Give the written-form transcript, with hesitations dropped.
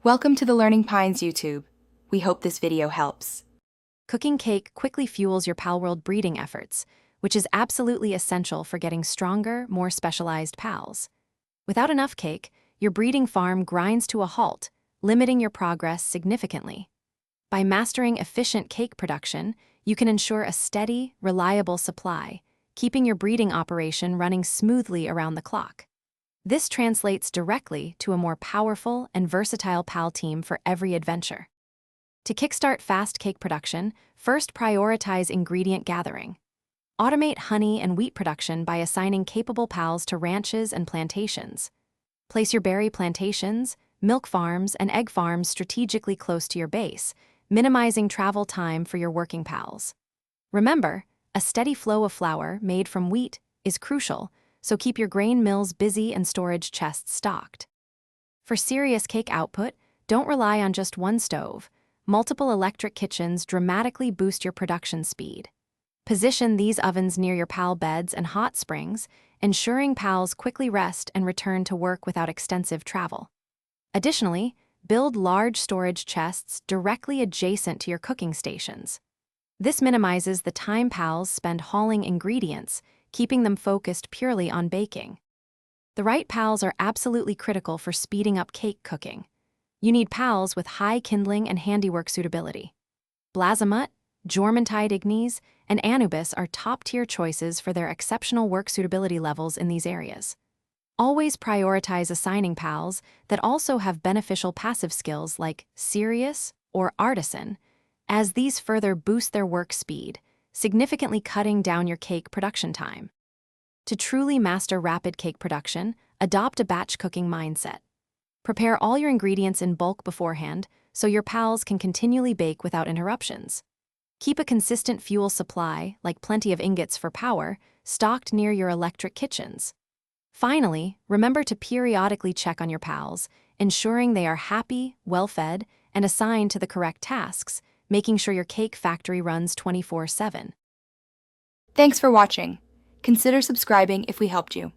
Welcome to the Learning Pines YouTube. We hope this video helps. Cooking cake quickly fuels your Palworld breeding efforts, which is absolutely essential for getting stronger, more specialized pals. Without enough cake, your breeding farm grinds to a halt, limiting your progress significantly. By mastering efficient cake production, you can ensure a steady, reliable supply, keeping your breeding operation running smoothly around the clock. This translates directly to a more powerful and versatile pal team for every adventure. To kickstart fast cake production, first prioritize ingredient gathering. Automate honey and wheat production by assigning capable pals to ranches and plantations. Place your berry plantations, milk farms, and egg farms strategically close to your base, minimizing travel time for your working pals. Remember, a steady flow of flour made from wheat is crucial, so keep your grain mills busy and storage chests stocked. For serious cake output, don't rely on just one stove. Multiple electric kitchens dramatically boost your production speed. Position these ovens near your pal beds and hot springs, ensuring pals quickly rest and return to work without extensive travel. Additionally, build large storage chests directly adjacent to your cooking stations. This minimizes the time pals spend hauling ingredients, keeping them focused purely on baking. The right pals are absolutely critical for speeding up cake cooking. You need pals with high kindling and handiwork suitability. Blazamut, Jormuntide Ignes, and Anubis are top-tier choices for their exceptional work suitability levels in these areas. Always prioritize assigning pals that also have beneficial passive skills like Serious or Artisan, as these further boost their work speed, significantly cutting down your cake production time. To truly master rapid cake production, adopt a batch cooking mindset. Prepare all your ingredients in bulk beforehand so your pals can continually bake without interruptions. Keep a consistent fuel supply, like plenty of ingots for power, stocked near your electric kitchens. Finally, remember to periodically check on your pals, ensuring they are happy, well-fed, and assigned to the correct tasks, making sure your cake factory runs 24/7. Thanks for watching. Consider subscribing if we helped you.